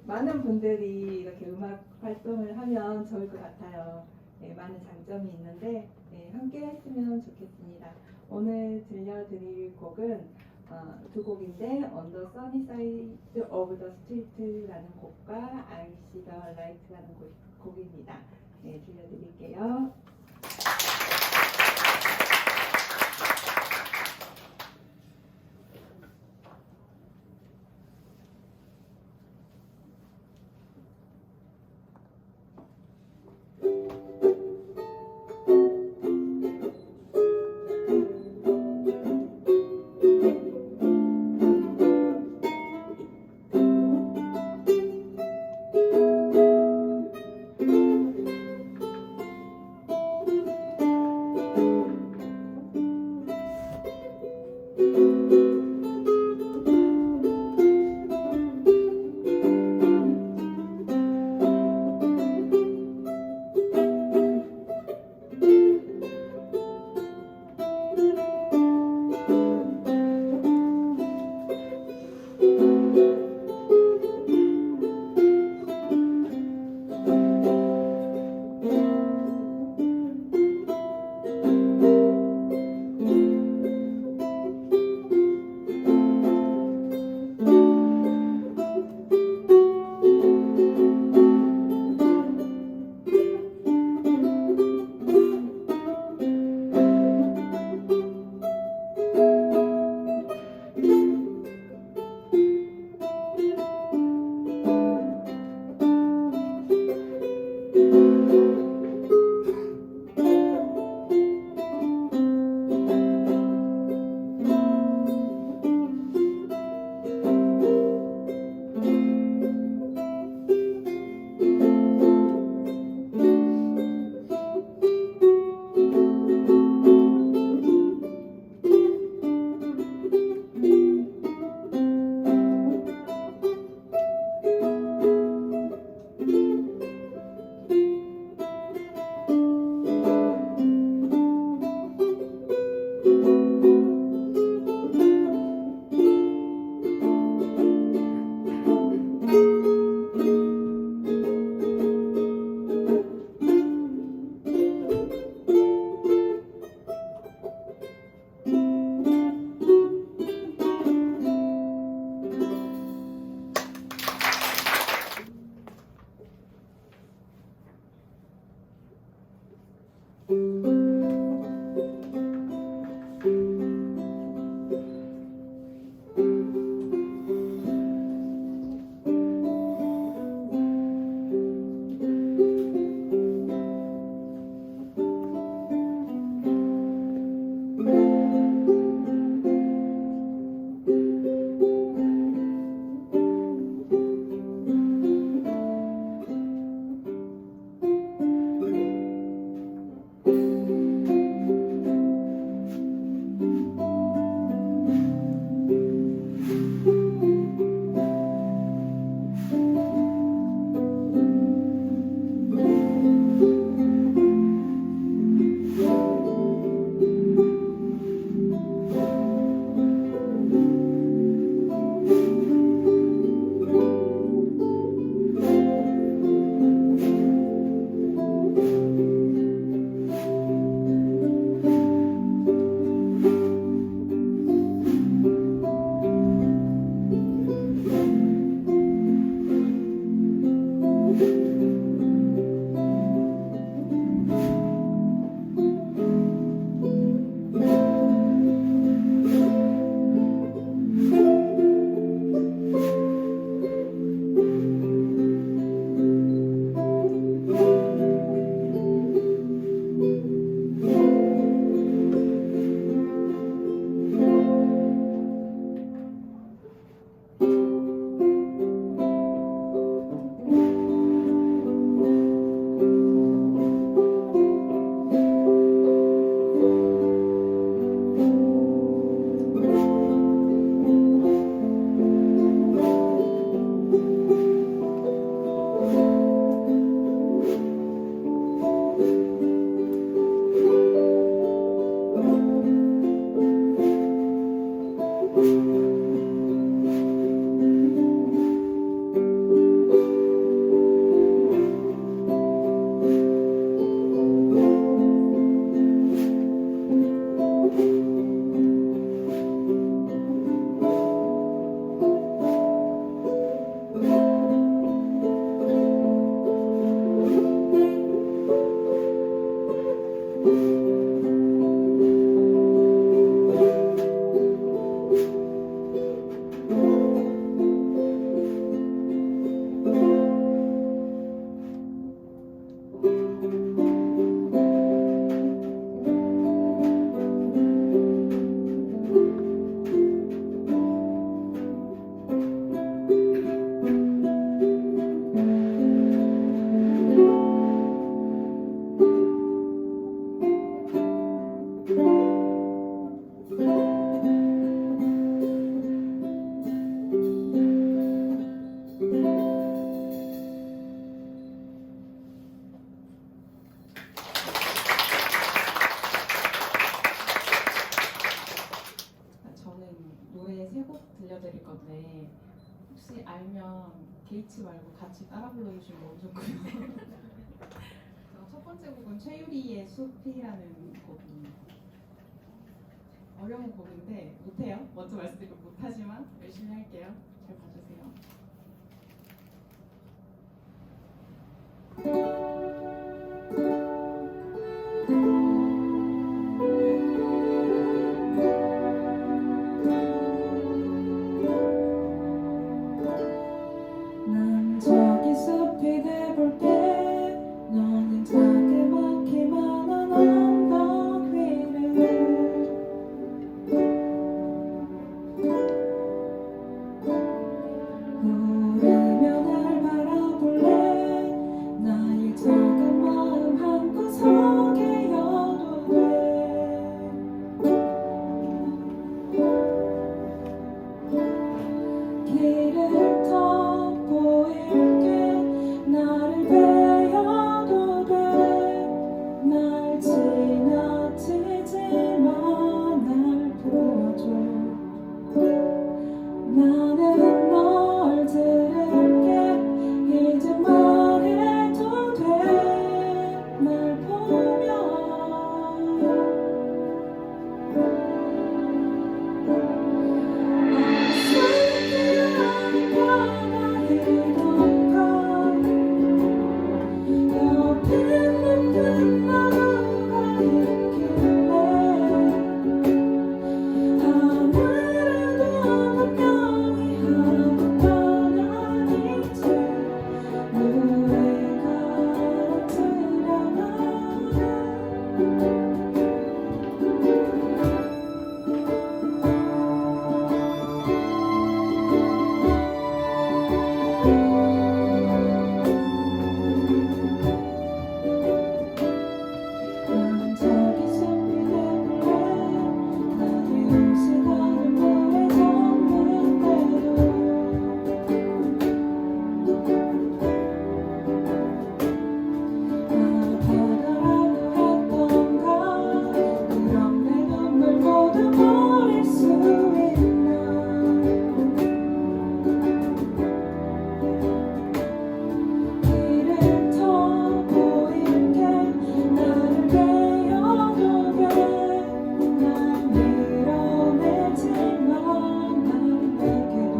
많은 분들이 이렇게 음악 활동을 하면 좋을 것 같아요. 많은 장점이 있는데 함께 했으면 좋겠습니다. 오늘 들려드릴 곡은 두 곡인데 On the Sunny Side of the Street라는 곡과 I See the Light라는 곡입니다. 들려드릴게요. 아니면 개의치 말고 같이 따라 불러주시면 너무 좋고요. 첫 번째 곡은 최유리의 숲이라는 곡입니다. 어려운 곡인데 못해요. 먼저 말씀드리고 못하지만 열심히 할게요. 잘 봐주세요. 난 저기 숲이 돼볼게. 너는 자그맣기만 한 언덕 위를 오르며 날 바라볼래. 나의 작은 마음 한구석에 여도 돼. 길을 더 보일게. 나를 베어도 돼. 날 지나치지 마. 날 보여줘. 나는 널 들을게. 이제 말해도 돼. 날 보면 어설프게 변하는 건가. 옆에 높은 나무가 있길래 아무래도 분명히 한 번 아니지. 노래가 흐르려나. 난 저기 숲이 돼볼래. 나의 의식하는 노래 전문대로 바다라고 했던가. 그럼 내 눈물 모두 버릴 수 있나. 길을 더 보일게. 나를 베어도 돼. 날 밀어내지만 난 내게도.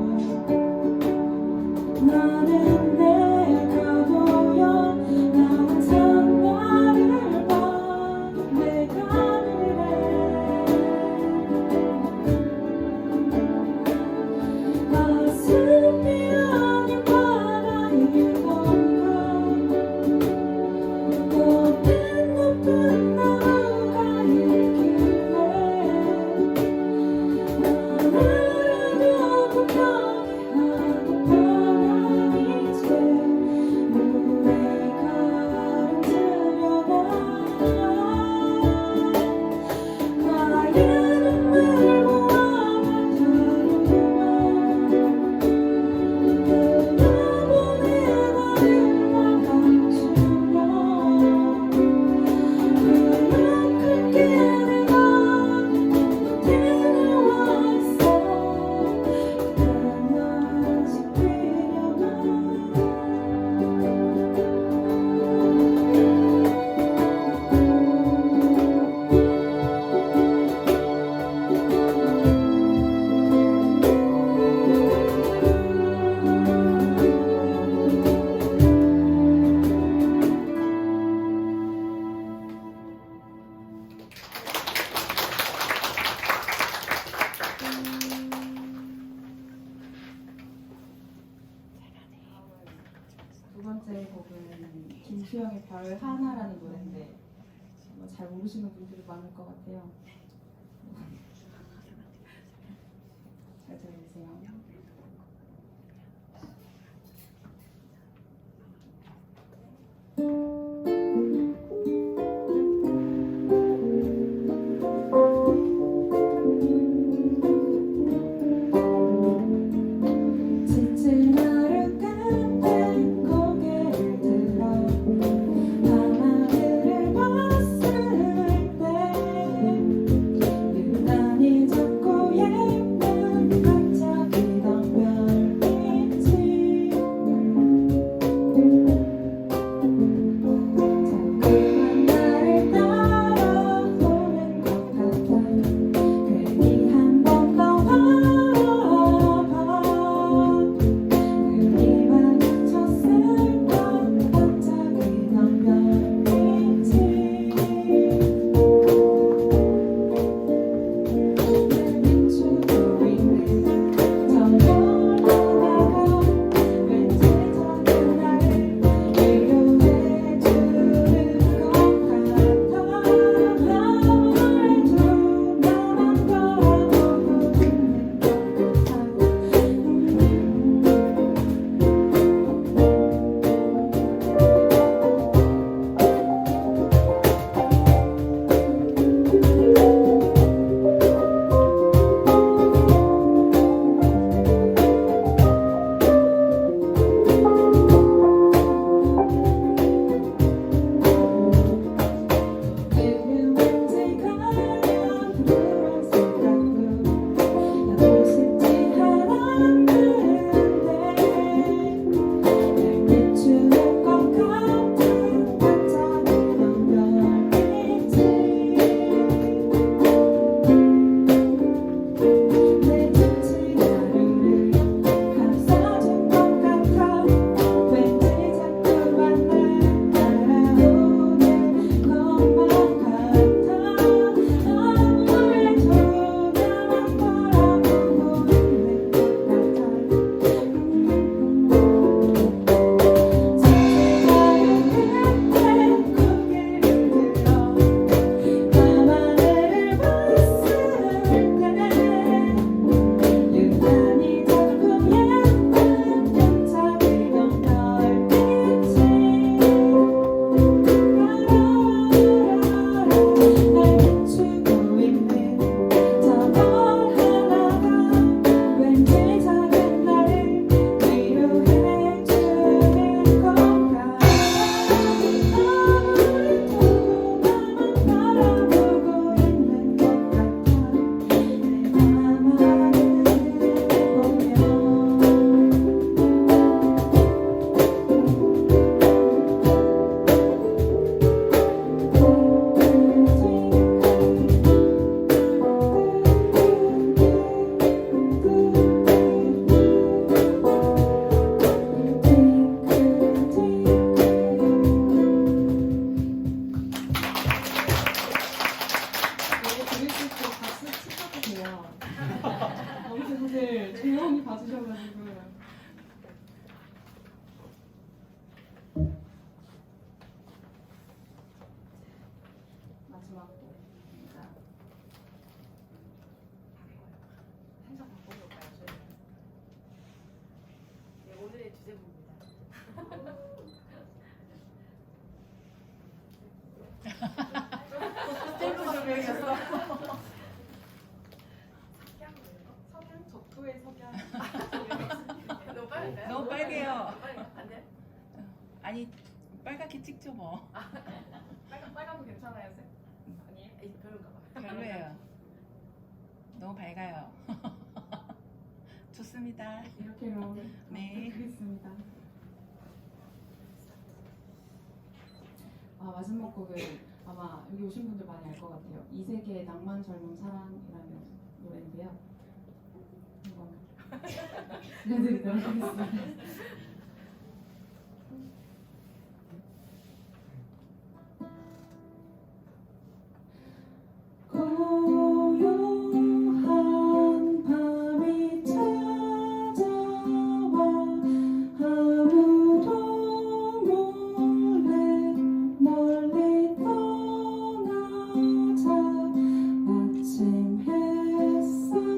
나는 내가 보여. 나 항상 나를 봐. 내가 그래. 숲이 아닌 바다인 건가. 옆에 높은 나무가 있길래 아무래도 분명히 한 번 아니지. 노래가 흐르려나. 나의 눈물 모아만 다루면 흘러보낸 나를 감추면 그렇게 내가 데려와 있어. 그대 날 지키려나. 두 번째 곡은 김수영의 별 하나라는 노래인데 아마 잘 모르시는 분들이 많을 것 같아요. 잘 들어주세요. 지친 나를 끈댄 고개를 들어 밤하늘을 봤을 때 유난히 작고 예쁜 반짝이 석양이었어. 석양 적도의 석양. 너무 빨간가요? 너무 빨개요. 안 돼? 아니 빨갛게 찍죠 뭐. 빨간 거 괜찮아요, 쌤? 아니에요? 에이, 별론가 봐. 별로예요. 너무 밝아요. 좋습니다. 이렇게로 네. 하겠습니다. 마지막 곡은 아마 여기 오신 분들 많이 알 것 같아요. 이세계의 낭만 젊은 사랑이라는 노래인데요. 한번 들려드리도록 하겠습니다. 고요한 밤이 찾아와 아무도 몰래 멀리 떠나자 아침 햇살이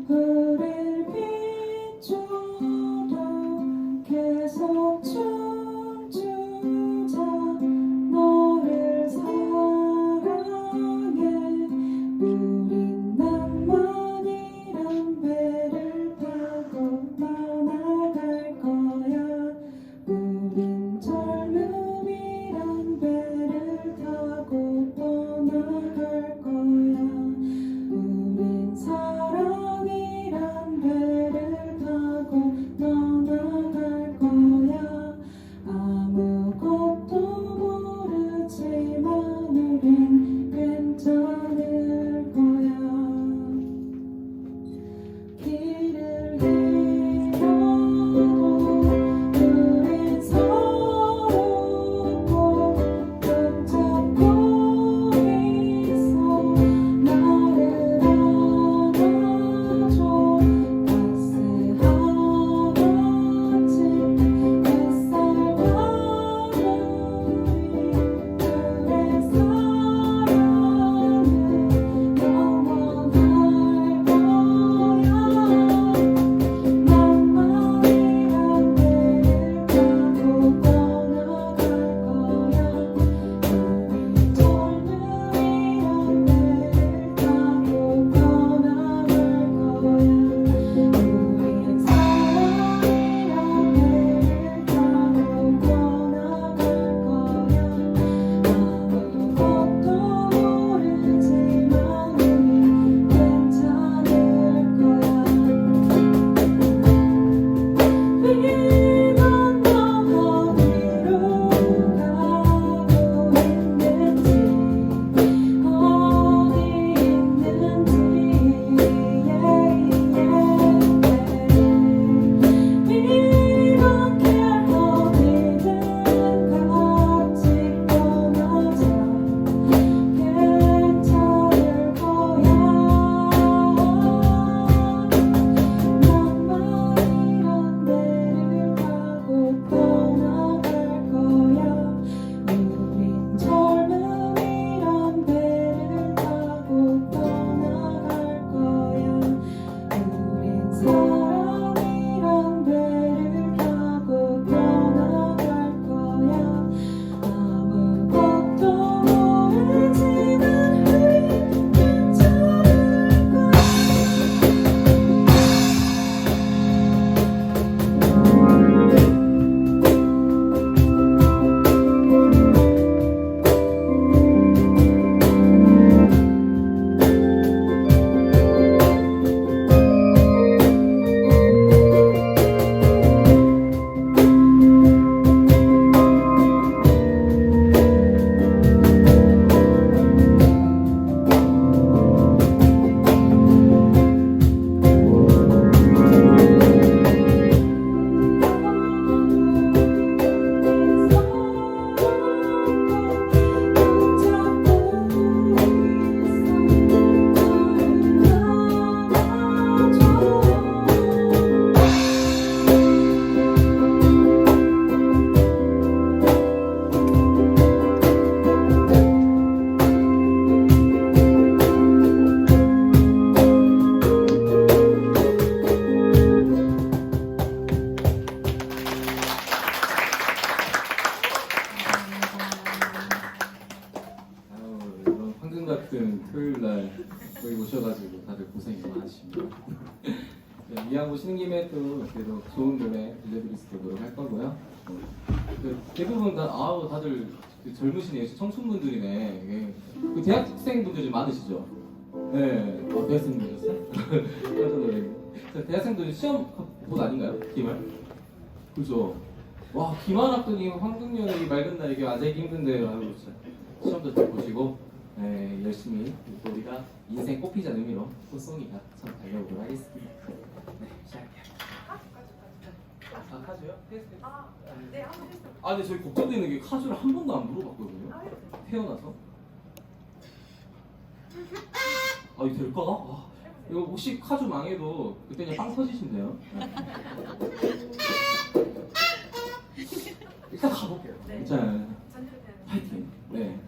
우릴 비춰 오셔가지고 다들 고생이 많으십니다. 네, 미양 오시는 김에 또 그래도 좋은 노래 들려드릴 수 있도록 노력할 거고요. 대부분 다들 젊으시네요. 청춘분들이네. 예. 그 대학생분들 좀 많으시죠? 네. 대학생분이셨어요? 깜짝 놀랐네. 대학생들 시험 곧 아닌가요? 기말? 그죠? 와, 기말 앞두니 황금연의 이 맑은 날 이게 아재기 힘든데, 아유, 진짜. 시험도 잘 보시고, 네, 열심히 또 우리가 인생 꽃피자는 의미로 꽃송이가 참 달려오도록 하겠습니다. 네, 시작할게요. 카주요? 네, 한번 했어요. 근데 저희 걱정되는 게 카주를 한 번도 안 물어봤거든요. 태어나서. 이거 될까? 이거 혹시 카주 망해도 그때 그냥 빵 터지신대요. 일단 가볼게요. 네. 괜찮아요. 전주는 파이팅. 네.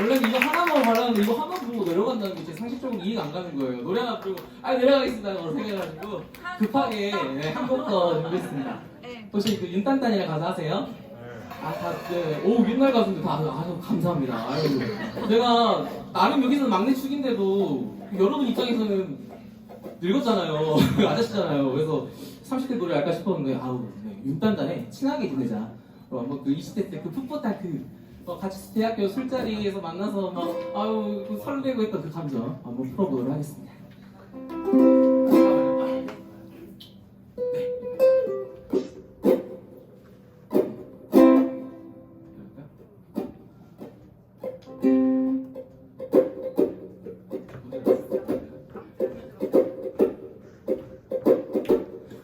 원래는 이거 하나만 바라는데 이거 하나 부르고 내려간다는 게 제 상식적으로 이해가 안 가는 거예요. 노래 하나 부르고 내려가겠습니다 생각해가지고 급하게 한 곡 더 준비했습니다. 혹시 그 윤딴딴이랑 가사 하세요? 오 옛날 가수인데 아주 감사합니다. 아유, 제가 나름 여기서는 막내 축인데도 여러분 입장에서는 늙었잖아요. 아저씨잖아요. 그래서 30대 노래 할까 싶었는데 윤딴딴에 친하게 지내자. 한번 그 20대 때 그 풋풋한 같이 대학교 술자리에서 만나서 그 설레고 했던 그 감정 한번 풀어보도록 하겠습니다.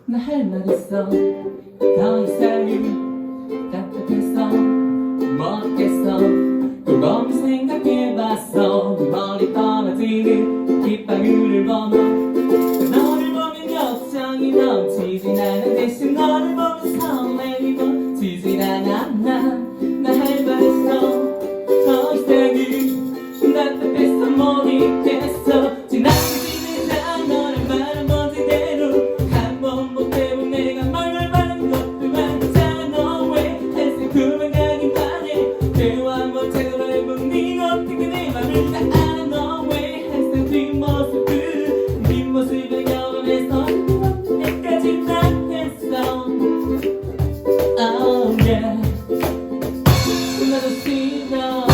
나 할 말 있어 더 이상 답답했어 먹겠어 곰곰이 생각해봤어 멀리 떨어지는 빗방울을 보며 너를 보면 걱정이 넘치진 않아 대신 너를 보면 설레고 지질 않아 나 할 말 있어 더 이상은 답답해서 못 있겠어 지나치지 않아 너를 말한 멋지대로 한 번 못 해본 내가 말을 바라는 것도 많잖아 너 왜 헬스 그만 가기만 해 대화 한번 제대로 해본 네가 어떻게 내 맘을 다 알아 너 왜 헬스 뒷모습을 뒷모습을 경험해서 끝까지 다 했어 Oh yeah 나도 싫어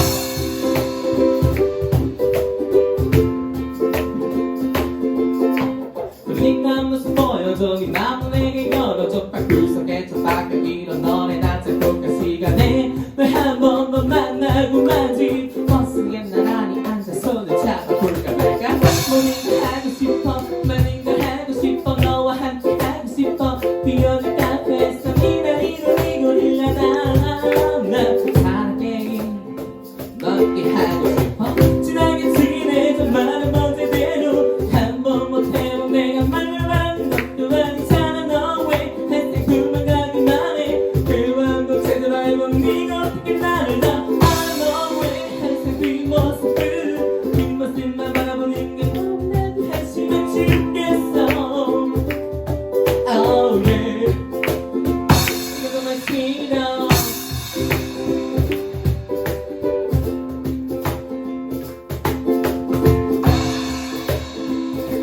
그러니까 모습 보여줘 네 맘을 내게 열어줘 밖을 속에 저 밖에 이런 너네 낮에 똑같은 시간에 널 한 번 더 만나고 마지 버스에 나란히 앉아 손을 잡아볼까 말까 뭐니까 하고 싶어 많은 걸 하고 싶어 너와 함께 하고 싶어 비어진 카페에서 이날이로 이거릴라다 나 사랑해 넓게 하고 싶어 진하게 지내자 말은 멋대로 한 번 못 해본 내가 말을 하는 것도 아니잖아 너 왜 햇살 그만 가기만 해 그만도 제대로 알고 네가 어떻게 나를 다 알아 너 왜 햇살 뒷모습만 바라보는 게 너무나도 한심한 짓겠어 Oh yeah 그거만 싫어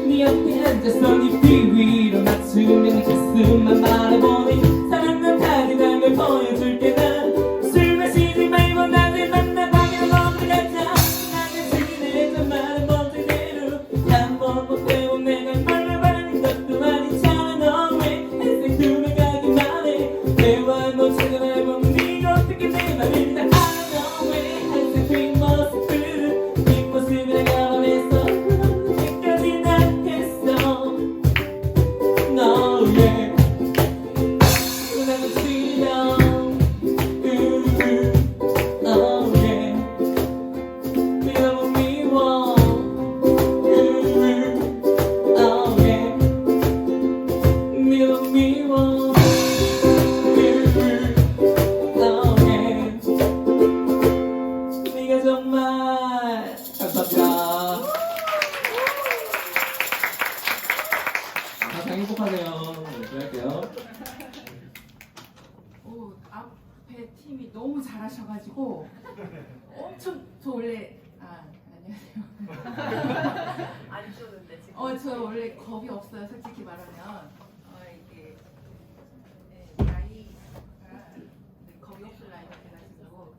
네 옆에 앉아서 네 귀 위로 맞추면 네 가슴만 바라보니 사랑난 다르다는 걸 보여줄게 난술 마시지 말고 나를 만나 방에로 넘어가자 나는 지내자 말은 멋대로 한 번 못 해본 내가 말을 바라는 것도 아니잖아 너 왜 햇살 그만 가기만 해 대화 너 제대로 해본 네가 어떻게 내 맘을 다 알아 너 왜 햇살 뒷모습을 경험해서 끝까지 다 했어 No yeah 나도 싫어 Oh yeah 네 너무 미워 Oh yeah 네 너무 미워 Oh yeah 네가 정말 감사합니다 가장 행복하네요. 네, 들어갈게요. 오, 앞에 팀이 너무 잘하셔가지고 엄청 저 원래 안녕하세요. 안 쏘는데 지금. 저 원래 겁이 없어요. 솔직히 말하면 이게 나이가 겁이 없을 나이가 돼가지고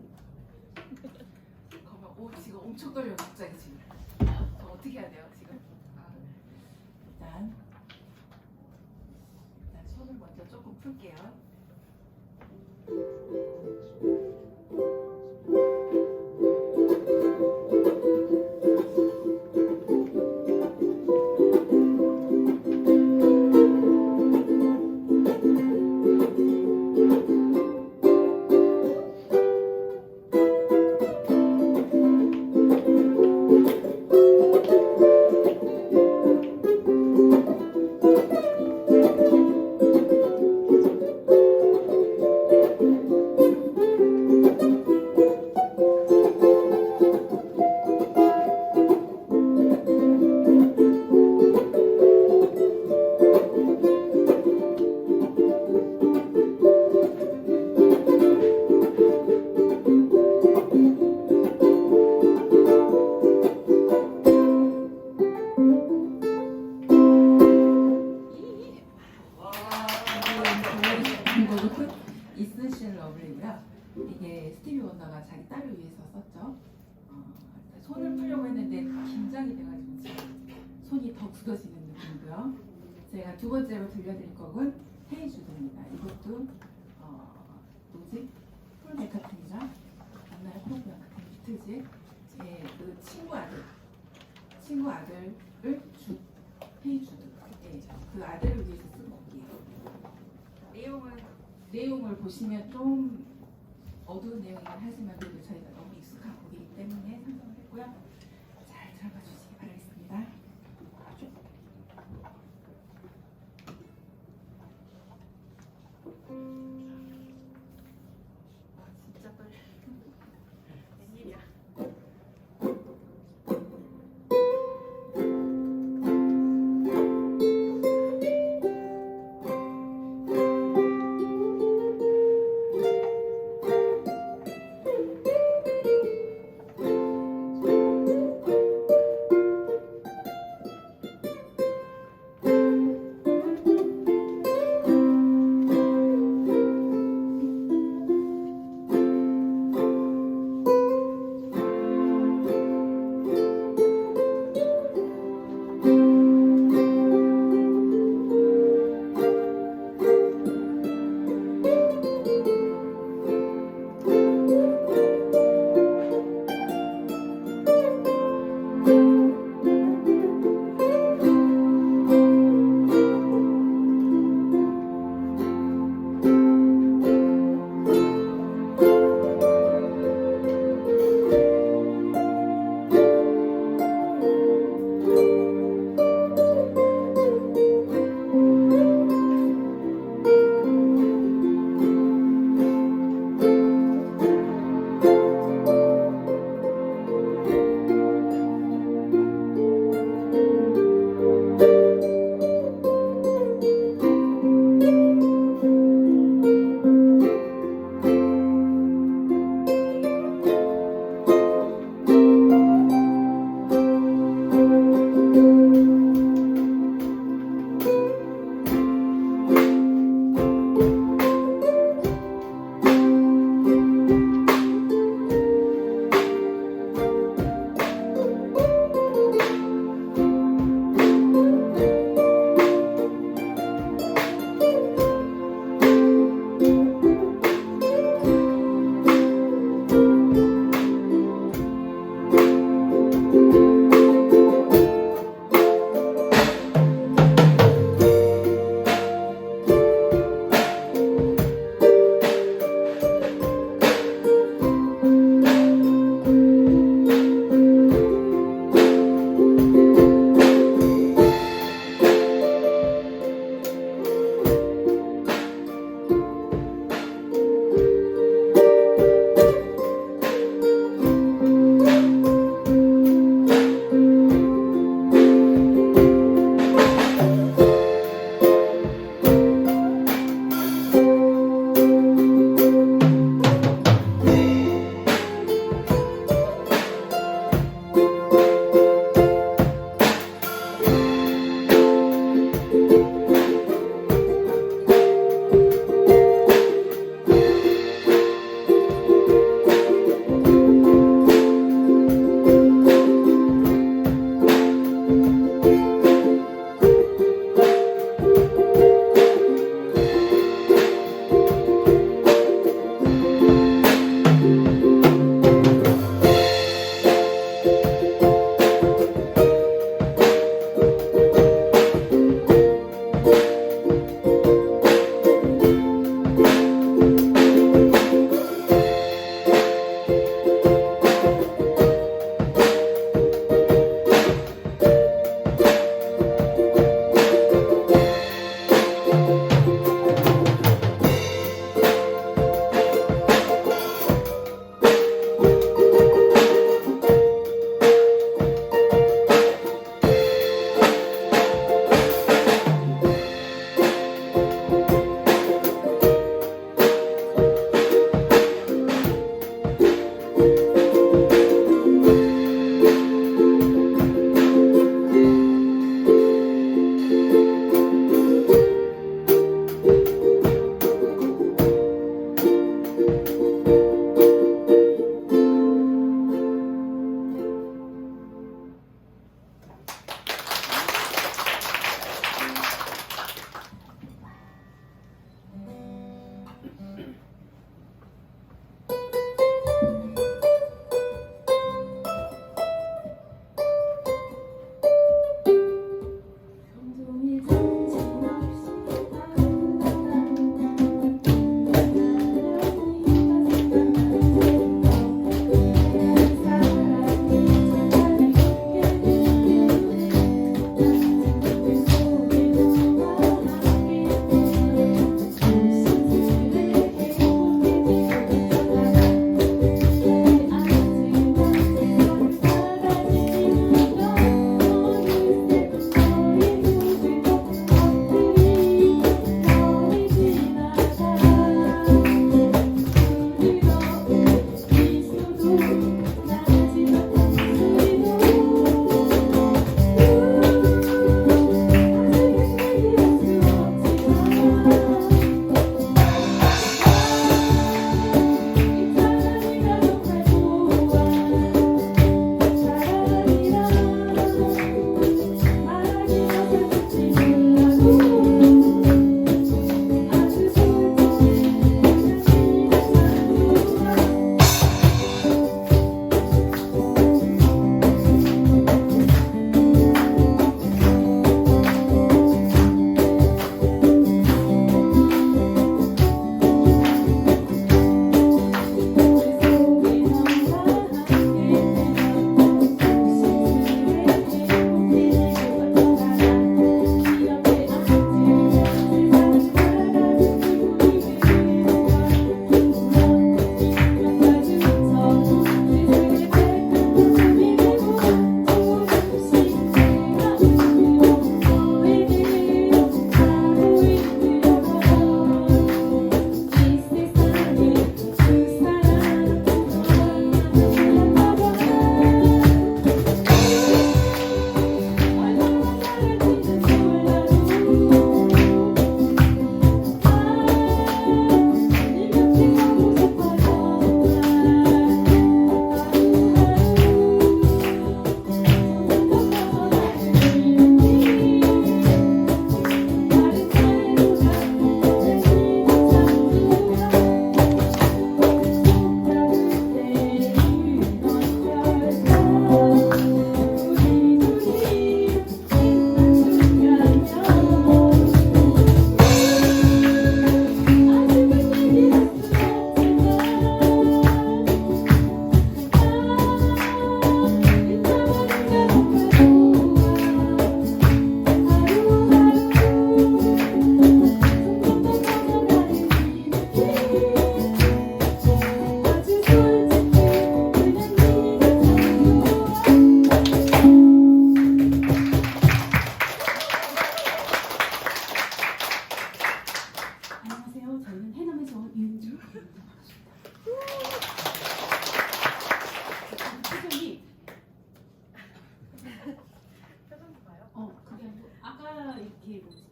지금 엄청 떨려요. 갑자기 지금. 저 어떻게 해야 돼요 지금? 일단 손을 먼저 조금 풀게요. 이스실 러블리고요. 이게 스티비 원더가 자기 딸을 위해서 썼죠. 손을 풀려고 했는데 긴장이 돼가지고 지금 손이 더 굳어지는 느낌이고요. 제가 두 번째로 들려드릴 곡은 헤이주드입니다. 이것도 뭐지? 폴 맥카트니가 옛날에 폴 맥카트니 비틀즈 그 친구 아들을 헤이주드 그 아들을 위해서 쓴 곡이에요. 내용을 보시면 좀 어두운 내용이긴 하지만 그래도 저희가 너무 익숙한 곡이기 때문에 선정을 했고요. 잘 들어봐 주시기 바라겠습니다. 진짜 떨려. 웬일이야. 네,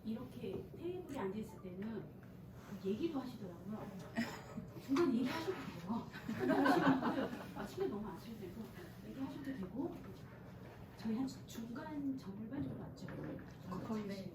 이렇게 테이블에 앉아 있을 때는 얘기도 하시더라고요. 중간에 얘기하셔도 돼요. 침대 너무 안 쉬어도 얘기하셔도 되고 저희 한 중간 정글반 정도 왔죠. 거의 네.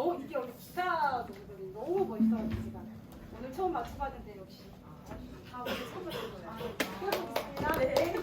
너무 이게 원래 기사 노래거든요. 너무 멋있어가지고 제가 오늘 처음 맞춰봤는데 역시 다 오늘 처음 맞춘 거예요. 고맙습니다. 네.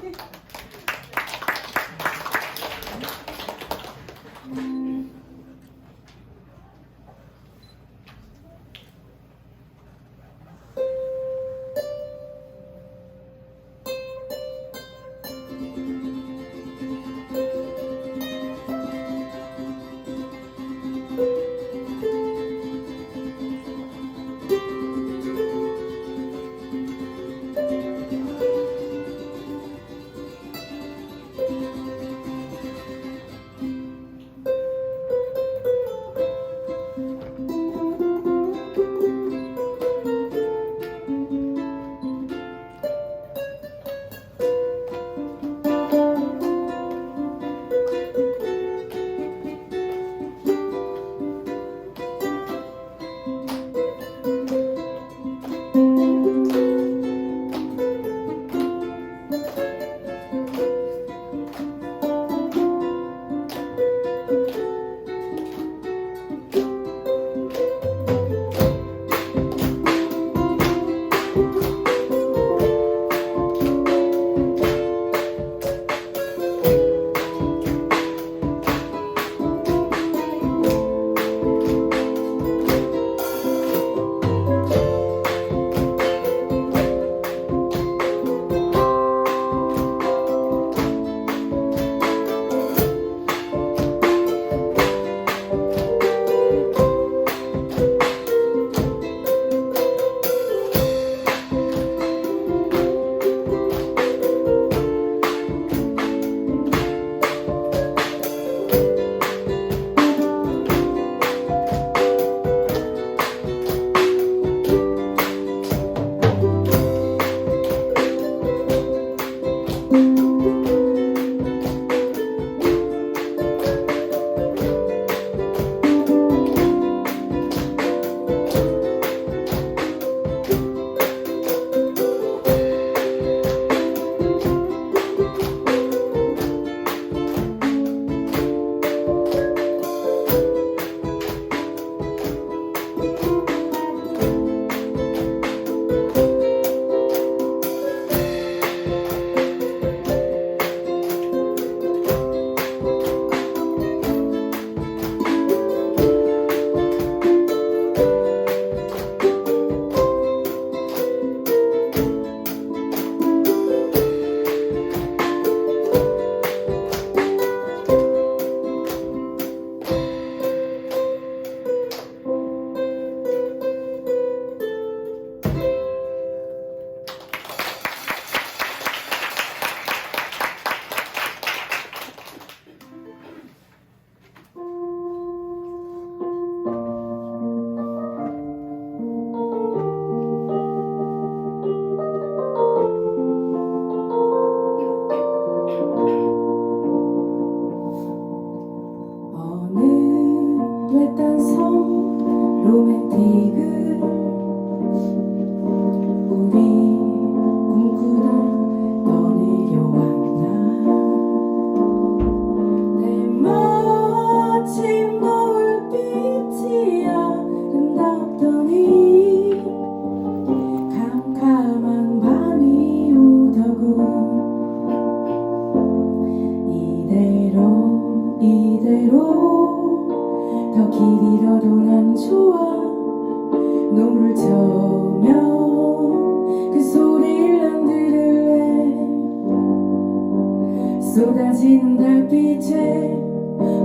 쏟아지는 달빛에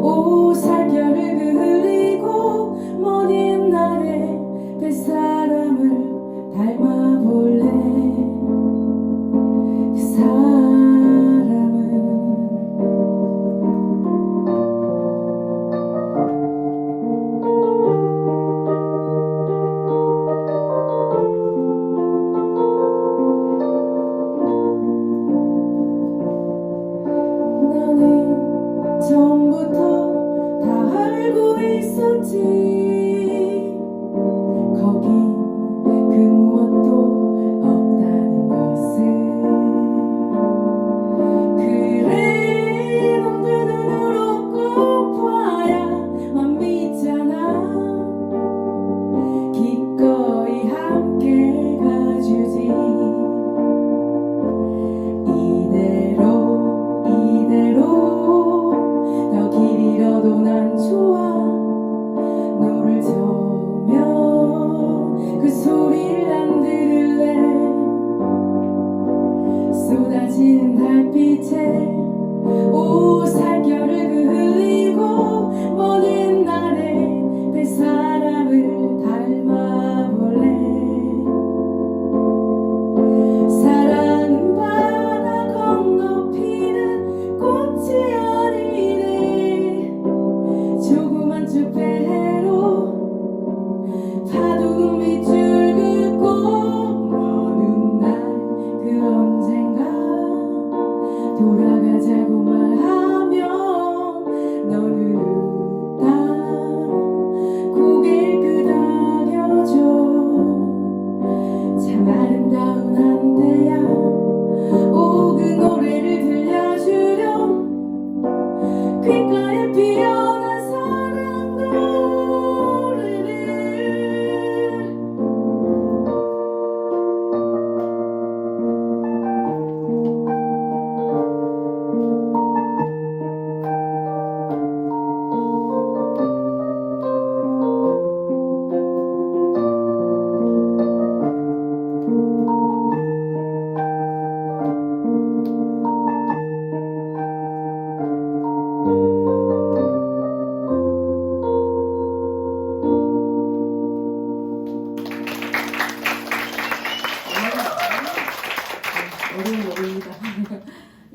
오살결을 흘리고 먼 옛날에 뱃사람을 닮아볼래. 그 사람은 나는 처음부터 다 알고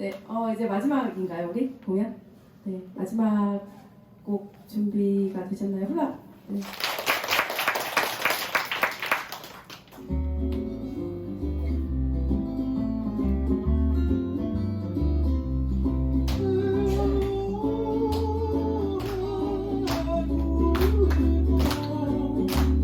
네, 이제 마지막인가요, 우리 공연? 네, 마지막 곡 준비가 되셨나요? 훌라. 네.